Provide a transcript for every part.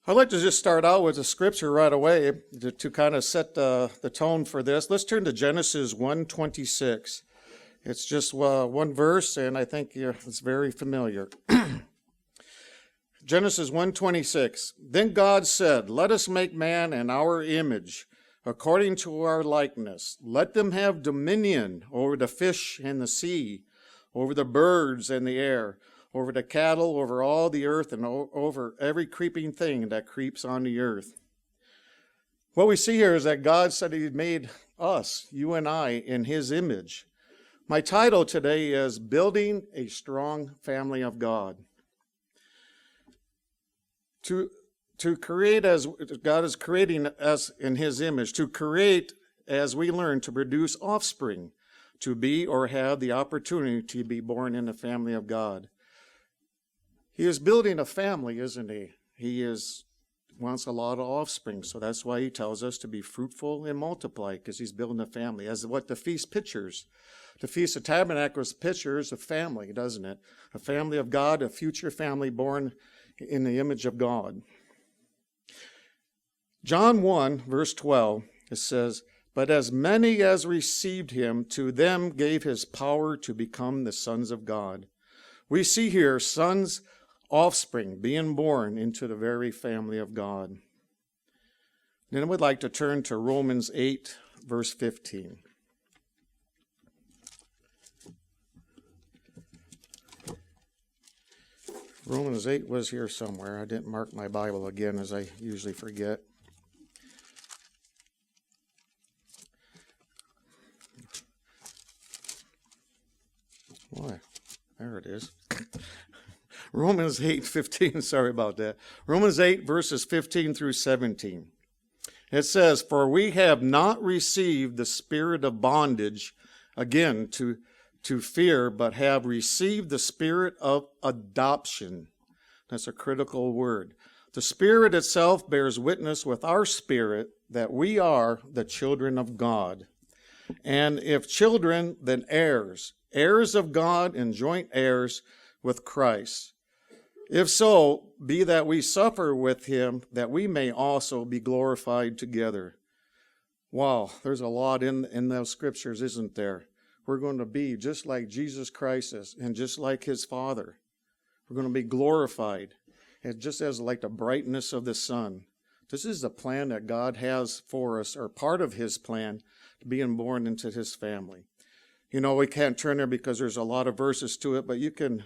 I'd like to just start out with a scripture right away to kind of set the tone for this. Let's turn to Genesis 1:26. It's just one verse, and I think it's very familiar. Genesis 1:26. Then God said, "Let us make man in our image, according to our likeness. Let them have dominion over the fish in the sea, over the birds in the air, over the cattle, over all the earth, and over every creeping thing that creeps on the earth." What we see here is that God said He made us, you and I, in His image. My title today is Building a Strong Family of God. To create as God is creating us in His image, to create as we learn to produce offspring, to be or have the opportunity to be born in the family of God. He is building a family, isn't He? He wants a lot of offspring, so that's why He tells us to be fruitful and multiply, because He's building a family, as what the feast pictures. The Feast of Tabernacles pictures a family, doesn't it? A family of God, a future family born in the image of God. John 1, verse 12, it says, "But as many as received Him, to them gave His power to become the sons of God." We see here sons, offspring being born into the very family of God. Then I would like to turn to Romans 8, verse 15. Romans 8 was here somewhere. I didn't mark my Bible again, as I usually forget. Boy, there it is. Romans 8:15, sorry about that. Romans 8, verses 15 through 17. It says, "For we have not received the spirit of bondage, again, to fear, but have received the spirit of adoption." That's a critical word. The Spirit itself bears witness with our spirit that we are the children of God. And if children, then heirs, heirs of God and joint heirs with Christ. If so, be that we suffer with Him, that we may also be glorified together. Wow, there's a lot in those scriptures, isn't there? We're going to be just like Jesus Christ is, and just like His Father. We're going to be glorified, and just as like the brightness of the sun. This is the plan that God has for us, or part of His plan, being born into His family. You know, we can't turn there because there's a lot of verses to it, but you can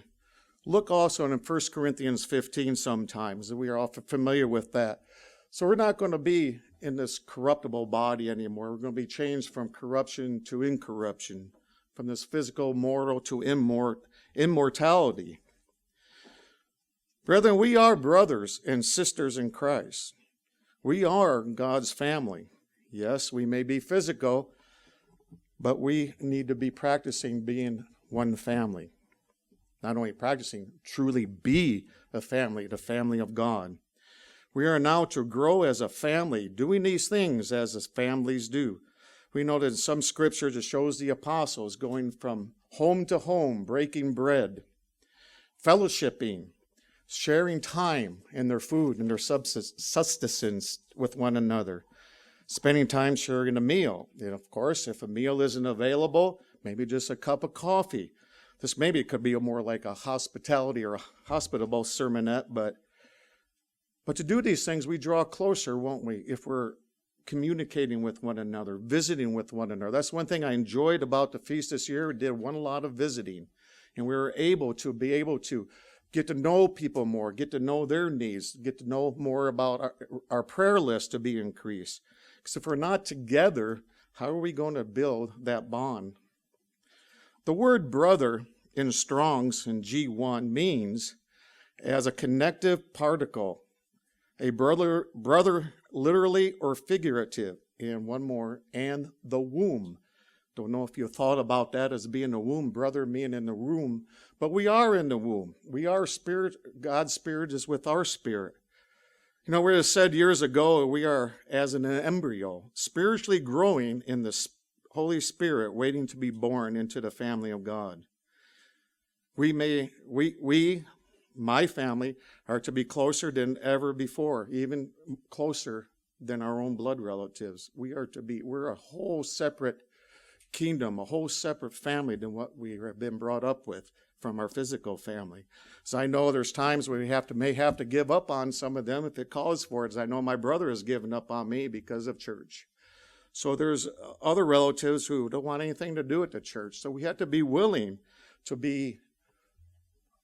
look also in 1 Corinthians 15 sometimes. We are all familiar with that. So we're not going to be in this corruptible body anymore. We're going to be changed from corruption to incorruption, from this physical mortal to immortality. Brethren, we are brothers and sisters in Christ. We are God's family. Yes, we may be physical, but we need to be practicing being one family. Not only practicing, truly be a family, the family of God. We are now to grow as a family, doing these things as families do. We know that in some scriptures it shows the apostles going from home to home, breaking bread, fellowshipping, sharing time in their food and their sustenance with one another, spending time sharing a meal. And of course, if a meal isn't available, maybe just a cup of coffee. This maybe could be more like a hospitality or a hospitable sermonette, but to do these things, we draw closer, won't we, if we're communicating with one another, visiting with one another. That's one thing I enjoyed about the feast this year. We did a lot of visiting, and we were able to get to know people more, get to know their needs, get to know more about our prayer list to be increased. Because if we're not together, how are we going to build that bond? The word brother in Strong's in G1 means as a connective particle, a brother literally or figurative, and one more, and the womb. Don't know if you thought about that as being the womb, brother being in the womb, but we are in the womb. We are spirit. God's Spirit is with our spirit. You know, where it said years ago, we are as an embryo, spiritually growing in the Holy Spirit, waiting to be born into the family of God. We my family, are to be closer than ever before, even closer than our own blood relatives. We're a whole separate kingdom, a whole separate family than what we have been brought up with from our physical family. So I know there's times where we may have to give up on some of them if it calls for it. As I know my brother has given up on me because of church. So there's other relatives who don't want anything to do with the church. So we have to be willing to be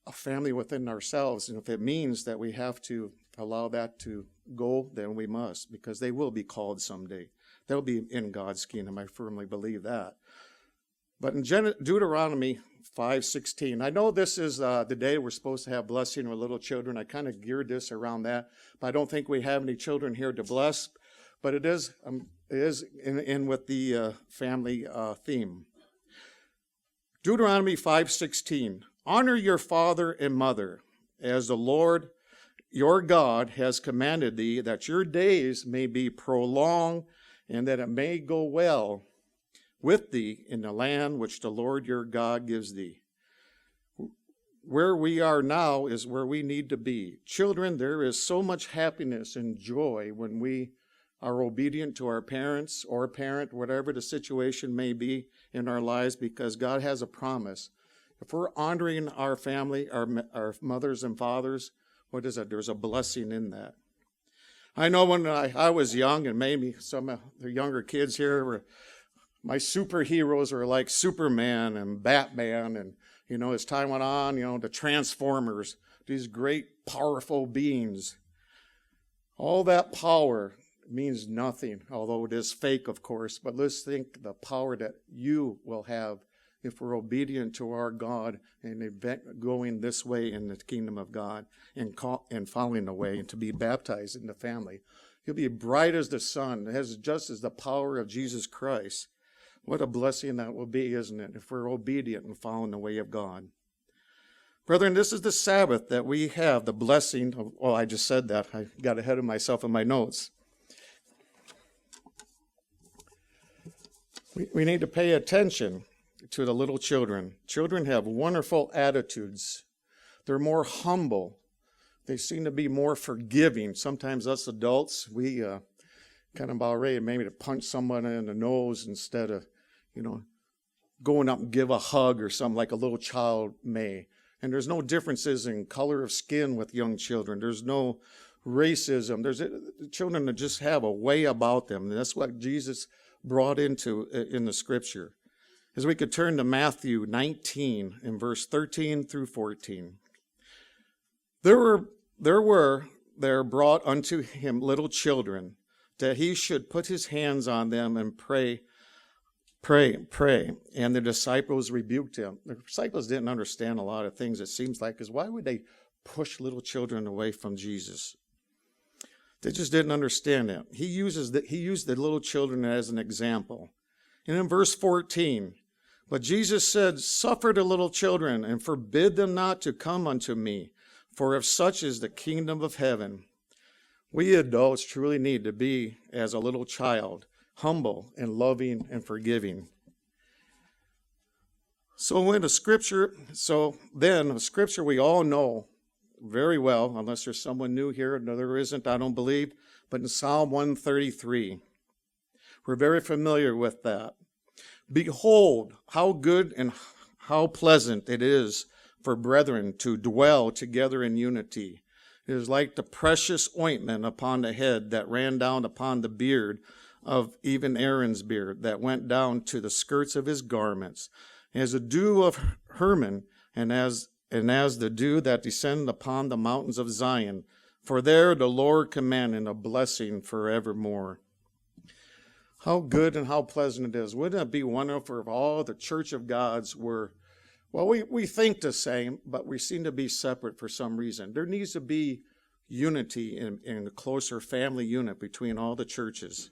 a family within ourselves. And if it means that we have to allow that to go, then we must, because they will be called someday. They'll be in God's kingdom. I firmly believe that. But in Deuteronomy 5:16, I know this is the day we're supposed to have blessing with little children. I kind of geared this around that, but I don't think we have any children here to bless. But it is in with the family theme. Deuteronomy 5:16, honor your father and mother, as the Lord your God has commanded thee, that your days may be prolonged, and that it may go well with thee in the land which the Lord your God gives thee. Where we are now is where we need to be. Children, there is so much happiness and joy when we are obedient to our parents or parent, whatever the situation may be in our lives, because God has a promise. If we're honoring our family, our mothers and fathers, what is it? There's a blessing in that. I know when I was young, and maybe some of the younger kids here my superheroes were like Superman and Batman, and, as time went on, the Transformers, these great, powerful beings. All that power means nothing, although it is fake, of course, but let's think the power that you will have if we're obedient to our God and going this way in the kingdom of God and following the way and to be baptized in the family. You'll be bright as the sun, just as the power of Jesus Christ. What a blessing that will be, isn't it, if we're obedient and following the way of God. Brethren, this is the Sabbath that we have, the blessing of, I just said that. I got ahead of myself in my notes. We need to pay attention to the little children. Children have wonderful attitudes. They're more humble. They seem to be more forgiving. Sometimes us adults, we kind of about ready maybe to punch someone in the nose instead of, going up and give a hug or something like a little child may. And there's no differences in color of skin with young children. There's no racism. There's children that just have a way about them. And that's what Jesus brought in the scripture. As we could turn to Matthew 19 in verse 13 through 14. There brought unto him little children, that he should put his hands on them and pray. And the disciples rebuked him. The disciples didn't understand a lot of things, it seems like, because why would they push little children away from Jesus? They just didn't understand it. He used the little children as an example. And in verse 14, but Jesus said, suffer the little children, and forbid them not to come unto me, for if such is the kingdom of heaven. We adults truly need to be as a little child, humble and loving and forgiving. So the scripture we all know very well, unless there's someone new here. No, there isn't, I don't believe. But in Psalm 133, we're very familiar with that. Behold, how good and how pleasant it is for brethren to dwell together in unity. It is like the precious ointment upon the head that ran down upon the beard of even Aaron's beard, that went down to the skirts of his garments, as the dew of Hermon, and as the dew that descended upon the mountains of Zion. For there the Lord commanded a blessing forevermore. How good and how pleasant it is. Wouldn't it be wonderful if all the church of God's were, we think the same, but we seem to be separate for some reason. There needs to be unity in a closer family unit between all the churches.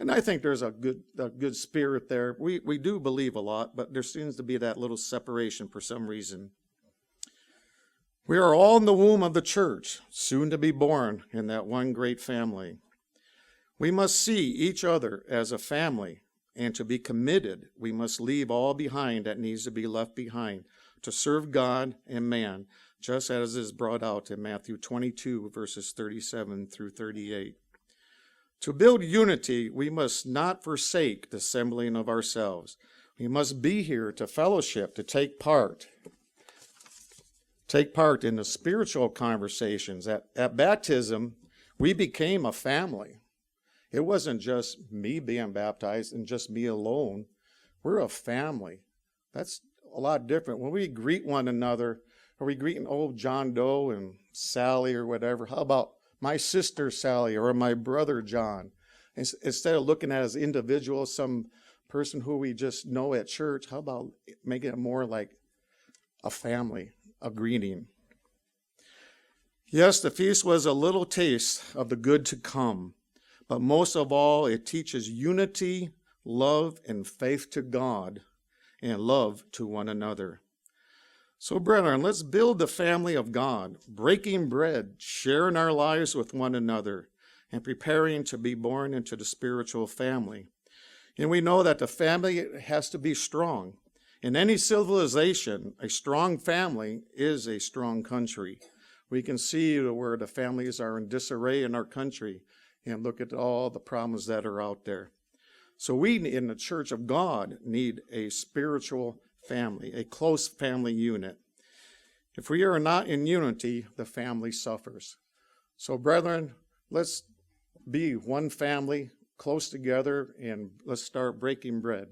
And I think there's a good spirit there. We do believe a lot, but there seems to be that little separation for some reason. We are all in the womb of the church, soon to be born in that one great family. We must see each other as a family, and to be committed, we must leave all behind that needs to be left behind to serve God and man. just as is brought out in Matthew 22, verses 37 through 38. To build unity, we must not forsake the assembling of ourselves. We must be here to fellowship, to take part in the spiritual conversations. At baptism, we became a family. It wasn't just me being baptized and just me alone. We're a family. That's a lot different. When we greet one another, are we greeting old John Doe and Sally or whatever? How about my sister Sally or my brother John? Instead of looking at as individuals, some person who we just know at church, how about making it more like a family, a greeting? Yes, the feast was a little taste of the good to come, but most of all, it teaches unity, love, and faith to God, and love to one another. So, brethren, let's build the family of God, breaking bread, sharing our lives with one another, and preparing to be born into the spiritual family. And we know that the family has to be strong. In any civilization, a strong family is a strong country. We can see where the families are in disarray in our country and look at all the problems that are out there. So we in the Church of God need a spiritual family, a close family unit. If we are not in unity, the family suffers. So brethren, let's be one family, close together, and let's start breaking bread.